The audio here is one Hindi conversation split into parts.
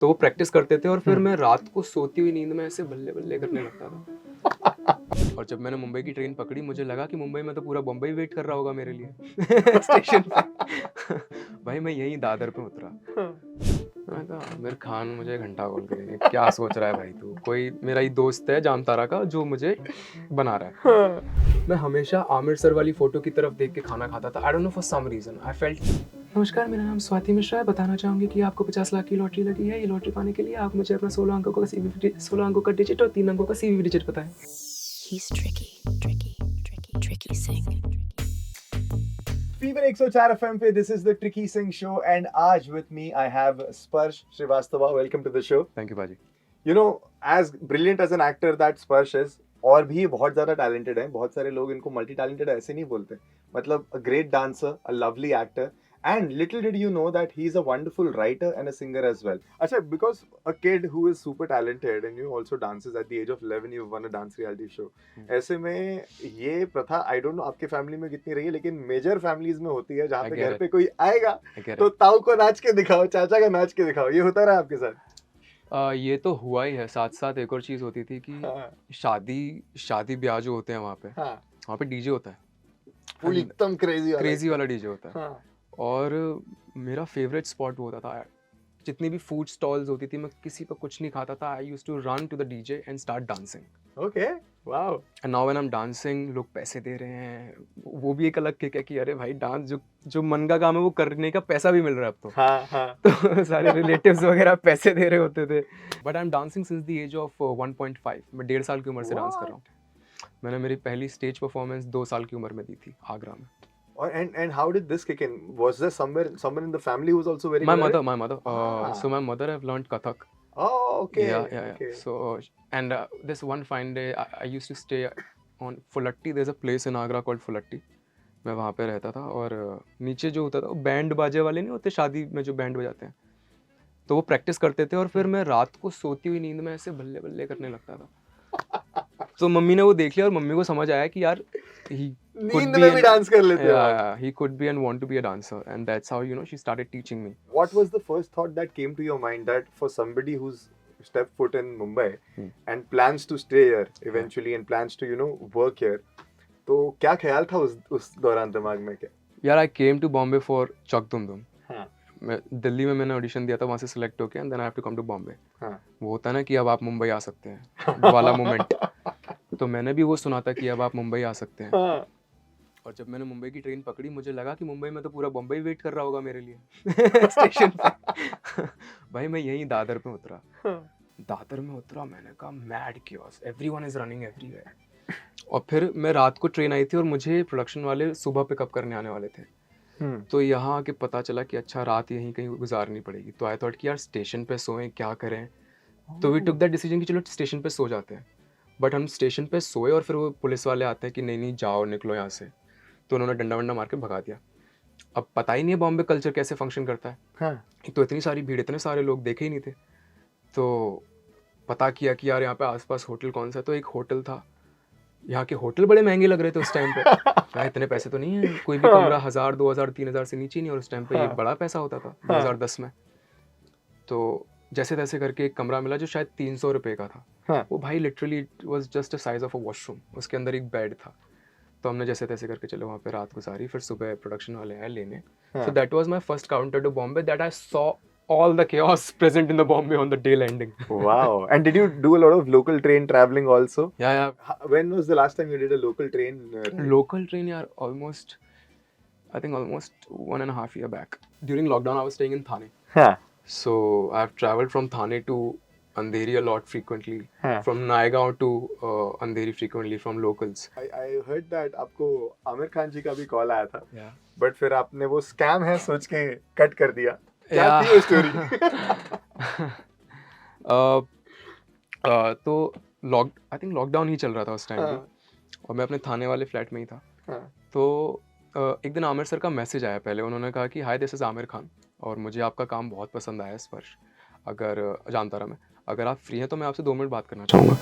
तो वो प्रैक्टिस करते थे और फिर मैं रात को सोती हुई नींद में ऐसे बल्ले बल्ले करने लगता था। और जब मैंने मुंबई की ट्रेन पकड़ी मुझे लगा कि मुंबई में तो पूरा बम्बई वेट कर रहा होगा मेरे लिए स्टेशन पे। भाई मैं यहीं दादर पे उतरा। मैं कहा आमिर खान मुझे घंटा कॉल करेंगे, क्या सोच रहा है भाई तू? कोई मेरा ही दोस्त है जामतारा का जो मुझे बना रहा है। मैं हमेशा आमिर सर वाली फोटो की तरफ देख के खाना खाता था। I don't know for some reason I felt. नमस्कार, मेरा नाम स्वाति मिश्रा है। बताना चाहूंगी कि आपको 50 लाख की लॉटरी लगी है। ये लॉटरी पाने के लिए आप मुझे अपना 16 अंकों का CVV 16 अंकों का डिजिट और 3 अंकों का CVV डिजिट बताएं। He's tricky Singh. Fever 104 FM पे this is the Tricky Singh show and आज with me I have Sparsh Srivastava. Welcome to the show. Thank you बाजी। You know, as brilliant as an actor that Sparsh is, और भी बहुत ज़्यादा talented हैं. बहुत सारे लोग इनको multi talented ऐसे नहीं बोलते. मतलब a great dancer, a lovely actor, and little did you know that he is a wonderful writer and a singer as well. अच्छा, because a kid who is super talented and you also dances at the age of 11, you've won a dance reality show. ऐसे में ये प्रथा I don't know आपके फैमिली में कितनी रही है, लेकिन मेजर फैमिलीज में होती है जहाँ पे घर पे कोई आएगा तो ताऊ को नाच के दिखाओ, चाचा का नाच के दिखाओ. ये होता रहा आपके साथ? ये तो हुआ ही है। साथ साथ एक और चीज़ होती थी कि शादी ब्याह जो होते हैं वहाँ पे डीजे होता है। फुल एकदम क्रेजी वाला डीजे होता है। और मेरा फेवरेट स्पॉट वो होता था। जितनी भी फूड स्टॉल्स होती थी मैं किसी पर कुछ नहीं खाता था। I used to run to the DJ and start dancing. Okay, wow. And now when I am dancing लोग पैसे दे रहे हैं, वो भी एक अलग किक है कि अरे भाई डांस जो मन का काम है वो करने का पैसा भी मिल रहा है अब तो. हाँ. तो सारे रिलेटिव्स वगैरह पैसे दे रहे होते थे. But I am dancing since the age of 1.5. मैं 1.5 साल की उम्र से डांस कर रहा हूँ. मैंने मेरी पहली स्टेज परफॉर्मेंस 2 साल की उम्र में दी थी आगरा में. And how did this kick in? Was there someone in the family who was also very my good mother my mother so my mother have learned Kathak. Oh, okay. Yeah. Okay. So and this one fine day I used to stay on Fulatti. There's a place in Agra called Fulatti. मैं वहाँ पे रहता था और नीचे जो होता था बैंड बाजे वाले नहीं होते शादी में जो बैंड बजाते हैं, तो वो प्रैक्टिस करते थे और फिर मैं रात को सोती हुई नींद में ऐसे बल्ले बल्ले करने लगता था. तो मम्मी ने वो देख लिया और मम्मी को समझ आया कि यार नींद में भी डांस कर लेते हो. He could be and want to be a dancer, and that's how she started teaching me. What was the first thought that came to your mind that for somebody who's stepped foot in Mumbai and plans to stay here eventually and plans to work here, तो क्या ख्याल था उस दौरान दिमाग में? क्या यार, I came to Bombay for Chak Dum Dum. हाँ. मैं दिल्ली में मैंने ऑडिशन दिया था, वहाँ से सिलेक्ट होके and then I have to come to Bombay. वो होता है ना कि अब आप मुंबई आ सकते हैं वाला मोमेंट. तो मैंने भी वो सुना था कि अब आप मुंबई आ सकते हैं. और जब मैंने मुंबई की ट्रेन पकड़ी मुझे लगा कि मुंबई में तो पूरा बम्बई वेट कर रहा होगा मेरे लिए स्टेशन पे. भाई मैं यहीं दादर पे उतरा. दादर में उतरा, मैंने कहा mad chaos, everyone is running everywhere. और फिर मैं रात को ट्रेन आई थी और मुझे प्रोडक्शन वाले सुबह पिकअप करने आने वाले थे. तो यहाँ आके पता चला कि अच्छा रात यहीं कहीं गुजारनी पड़ेगी. तो आई थॉट कि यार स्टेशन पे सोएं, क्या करें. तो वी टुक दैट डिसीजन कि चलो स्टेशन पे सो जाते हैं. बट हम स्टेशन पे सोए और फिर वो पुलिस वाले आते हैं कि नहीं जाओ, निकलो यहाँ से. तो उन्होंने डंडा वंडा मार के भगा दिया. अब पता ही नहीं है बॉम्बे कल्चर कैसे फंक्शन करता है. एक तो इतनी सारी भीड़, इतने सारे लोग देखे ही नहीं थे. तो पता किया कि यार यहाँ पे आसपास होटल कौन सा. तो एक होटल था. यहाँ के होटल बड़े महंगे लग रहे थे उस टाइम पे. यार इतने पैसे तो नहीं है, कोई भी कमरा 1000 2000 3000 से नीचे नहीं. और उस टाइम पे ये बड़ा पैसा होता था 2010 में. तो जैसे तैसे करके एक कमरा मिला जो शायद 300 रुपये का था. वो भाई literally it was just a size of a washroom. उसके अंदर एक बेड था. तो हमने जैसे तैसे करके चलो वहाँ पे रात गुजारी. फिर सुबह प्रोडक्शन वाले आए लेने. So that was my first counter to Bombay that I saw all the chaos present in the Bombay on the day landing. Wow. And did you do a lot of local train traveling also? Yeah. When was the last time you did a local train? Local train, yeah, I think almost 1.5 years back. During lockdown, I was staying in Thane. So I've traveled from Thane to Andheri a lot frequently. From Naigaon to Andheri frequently from locals. I heard that आपको आमिर खान जी का भी कॉल आया था. Yeah. But फिर आपने वो स्कैम है सोच के कट कर दिया. क्या थी वो स्टोरी? तो आई थिंक लॉकडाउन ही चल रहा था उस टाइम पे. और मैं अपने थाने वाले फ्लैट में ही था. तो एक दिन आमिर सर का मैसेज आया. पहले उन्होंने कहा कि hi this is Aamir Khan और मुझे आपका काम बहुत पसंद आया स्पर्श, अगर जामतारा में, अगर आप फ्री हैं तो मैं आपसे 2 मिनट बात करना चाहूँगा.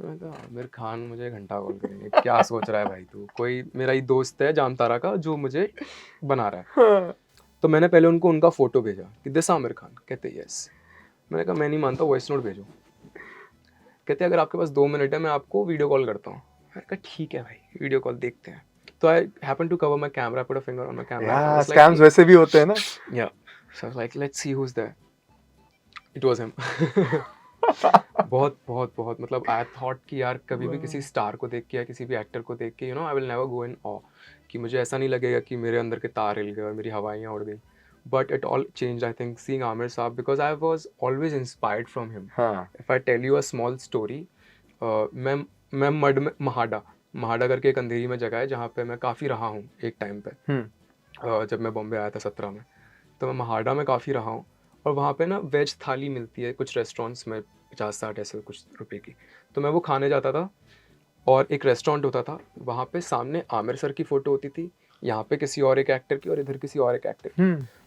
मैं कहा आमिर खान मुझे घंटा कॉल करेंगे, क्या सोच रहा है भाई तू? कोई मेरा ही दोस्त है जामतारा का जो मुझे बना रहा है. तो मैंने पहले उनको उनका फ़ोटो भेजा कि दिस आमिर खान. कहते यस. मैंने कहा मैं नहीं मानता, वॉइस नोट भेजो। कहते अगर आपके पास 2 मिनट है मैं आपको वीडियो कॉल करता हूँ। मैंने कहा ठीक है भाई, वीडियो कॉल देखते हैं। तो I happen to cover my camera, put a finger on my camera, I was scams like वैसे भी होते हैं ना। Yeah, so I was like let's see who is there. It was him. बहुत बहुत बहुत मतलब आई थॉट कि यार कभी भी किसी स्टार को देख के या किसी भी एक्टर को देख के आई विल नेवर गो इन ऑ, कि मुझे ऐसा नहीं लगेगा कि मेरे अंदर के तार हिल गए और मेरी हवाइयाँ उड़ गई। But it all change I think seeing Aamir sahab, because I was always inspired from him. हाँ if I tell you a small story, मैं मड में महाड़ा करके एक अंधेरी में जगह है जहाँ पे मैं काफ़ी रहा हूँ एक टाइम पे। जब मैं बॉम्बे आया था 17 में, तो मैं महाड़ा में काफ़ी रहा हूँ। और वहाँ पे ना वेज थाली मिलती है कुछ रेस्टोरेंट्स में, 50-60 ऐसे कुछ रुपए की। तो मैं वो खाने जाता था और एक रेस्टोरेंट होता था, वहाँ पे सामने आमिर सर की फ़ोटो होती थी, यहाँ पे किसी और एक एक्टर की और इधर किसी और एक एक्टर की।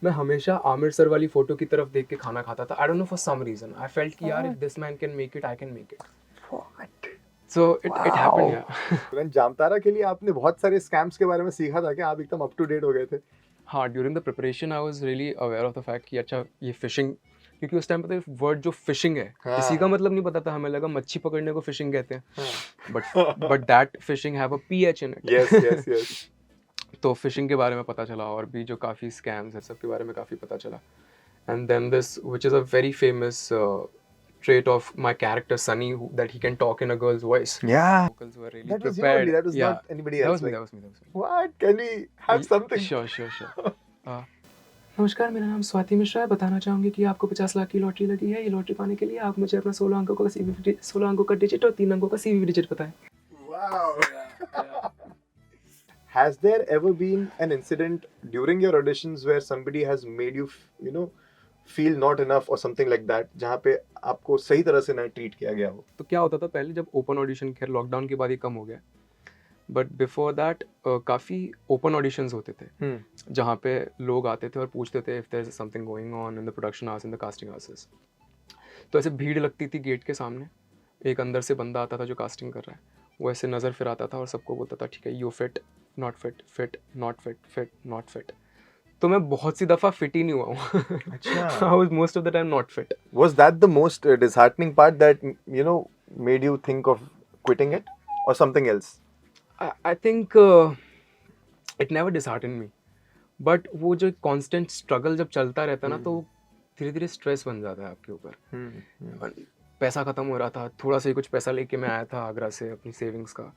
मैं हमेशा आमिर सर वाली फ़ोटो की तरफ देख के खाना खाता था। I don't know for some reason I felt कि यार if this man can make it, I can make it. So it happened yeah. तुरंत जामतारा के लिए आपने बहुत सारे स्कैम्स के बारे में सीखा था क्या? आप एकदम अप टू डेट हो गए थे? हाँ, during the preparation I was really aware of the fact कि अच्छा ये फिशिंग, क्योंकि उस टाइम पे तो वर्ड जो फिशिंग है किसी का मतलब नहीं पता था, हमें लगा मच्छी पकड़ने को फिशिंग कहते हैं, but that fishing have a pH in it. Yes yes yes. तो फिशिंग के बारे में पता चला और भी जो काफ़ी स्कैम्स है सब के बारे में काफ़ी पता चला। And then this which is a very famous trait of my character Sunny, that he can talk in a girl's voice. Yeah, Vocals were really that was you prepared. only. That was Yeah, not anybody that else. was me. Like, That was me. That was me. what? Can we have something? Sure. नमस्कार, मेरा नाम स्वाति मिश्रा है। बताना चाहूँगी कि आपको 50 लाख की लॉटरी लगी है। ये लॉटरी पाने के लिए आप मुझे अपना 16 अंकों का CVV 16 अंकों का डिजिट और 3 अंकों का CVV डिजिट बताएं। Wow. Has there ever been an incident during your auditions where somebody has made you, feel not enough or something like that, जहाँ पे आपको सही तरह से ना ट्रीट किया गया हो? तो क्या होता था पहले, जब ओपन ऑडिशन, खैर लॉकडाउन के बाद ये कम हो गया, बट बिफोर दैट काफ़ी ओपन ऑडिशंस होते थे जहाँ पे लोग आते थे और पूछते थे if there is something going on in the production house, in the casting houses. तो ऐसे भीड़ लगती थी गेट के सामने, एक अंदर से बंदा आता था जो कास्टिंग कर रहा है, वो ऐसे नज़र फिराता था और सबको बोलता था ठीक है you fit, not fit, fit not fit, fit not fit. तो मैं बहुत सी दफ़ा फिट ही नहीं हुआ हूँ। अच्छा। I was most of the time not fit. Was that the most disheartening part that made you think of quitting it, or something else? I think it never dishearten me, but वो जो कांस्टेंट स्ट्रगल जब चलता रहता है ना, तो धीरे धीरे स्ट्रेस बन जाता है आपके ऊपर। और पैसा ख़त्म हो रहा था, थोड़ा सा ही कुछ पैसा लेके मैं आया था आगरा से अपनी सेविंग्स का,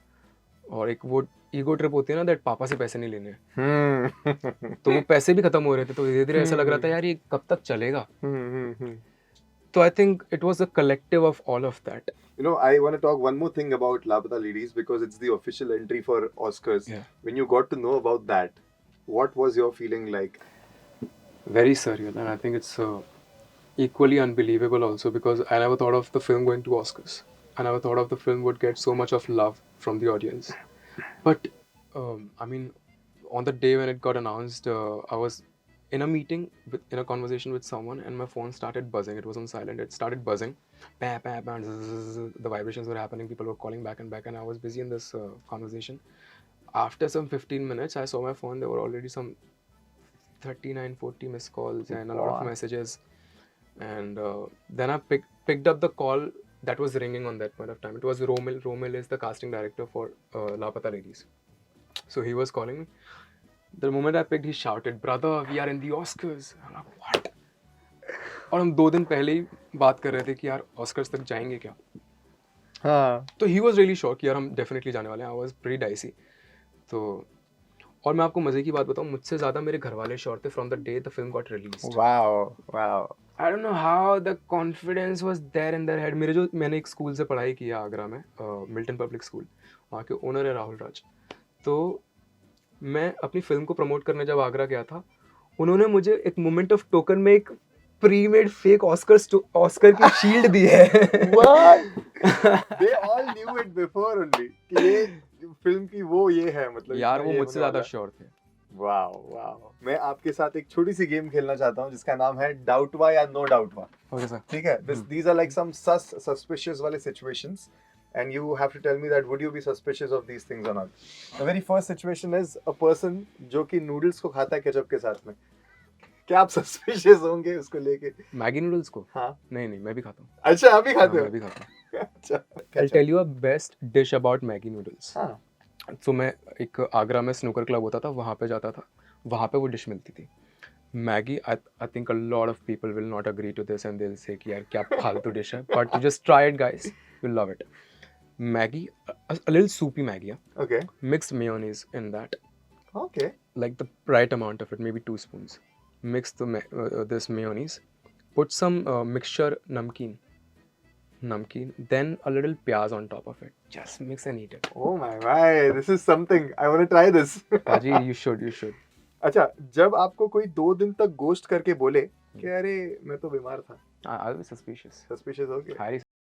और एक वो ईगो ट्रिप होती है ना, दैट पापा से पैसे नहीं लेने हैं। तो वो पैसे भी ख़त्म हो रहे थे, तो धीरे धीरे ऐसा लग रहा था यार ये कब तक चलेगा। तो I think it was a collective of all of that. I want to talk one more thing about Lapata Ladies because it's the official entry for Oscars. Yeah. When you got to know about that, what was your feeling like? Very surreal, and I think it's equally unbelievable also, because I never thought of the film going to Oscars. I never thought of the film would get so much of love from the audience. But I mean, on the day when it got announced, I was in a meeting, in a conversation with someone, and my phone started buzzing. It was on silent. It started buzzing. Bah, bah, bah, zzz, the vibrations were happening. People were calling back and back, and I was busy in this conversation. After some 15 minutes, I saw my phone. There were already some 39-40 missed calls and a lot of messages. And then I picked up the call that was ringing on that point of time. It was Romil. Romil is the casting director for Lapata Ladies. So he was calling me. The moment I picked, he shouted, "Brother, we are in the Oscars." I'm like, what? और हम 2 दिन पहले ही बात कर रहे थे कि यार ऑस्कर्स तक जाएंगे क्या। हाँ। तो ही वॉज रियली श्योर कि यार हम डेफिनेटली जाने वाले हैं। I was pretty dicey. तो और मैं आपको मज़े की बात बताऊँ, मुझसे ज़्यादा मेरे घर वाले श्योर थे from the day the film got released. Wow. I don't know how the confidence was there in their head. मैंने एक स्कूल से पढ़ाई किया आगरा में, मिल्टन पब्लिक स्कूल, वहाँ के ओनर है राहुल राज। तो मैं अपनी फिल्म को प्रमोट करने जब आगरा गया था, उन्होंने मुझे एक मोमेंट ऑफ टोकन में एक प्री मेड फेक ऑस्कर की शील्ड दी है। What? They all knew it before only कि ये फिल्म की वो ये है, मतलब यार इसका वो ये मुझसे होने ज़्यादा वाला है। श्योर थे। वाओ। मैं आपके साथ एक छोटी सी गेम खेलना चाहता हूँ जिसका नाम है डाउटवा या नो डाउटवा। Okay sir. ठीक है? These are like some suspicious वाले situations and you have to tell me that would you be suspicious of these things or not. The very first situation is a person जो कि नूडल्स को खाता है केचप के साथ में। क्या आप सस्पिशियस होंगे उसको लेके? मैगी नूडल्स को? हाँ। नहीं नहीं, मैं भी खाता हूँ। अच्छा, आप भी हाँ, खाते हो? मैं भी खाता हूँ। अच्छा, I'll tell you a best dish about Maggi noodles. हाँ, तो मैं एक आगरा में स्नूकर क्लब होता था, वहाँ पे जाता था, वहाँ पे वो डिश मिलती थी Maggi. I think a lot of people will not agree to this and they will say कि यार क्या फालतू डिश है, but you just try it guys, you love it. Maggi, a little soupy Maggi, yeah? okay, Mix mayonnaise in that, okay, like the right amount of it, maybe 2 spoons. Mix this mayonnaise. Put some mixture namkeen, then a little pyaz on top of it. Just mix and eat it. oh my, this is something, I want to try this. Paji, you should. अच्छा, जब आपको कोई 2 दिन तक गोस्ट करके बोले कि अरे मैं तो बीमार था, I'll be suspicious. सस्पिशियस हो गया? Highly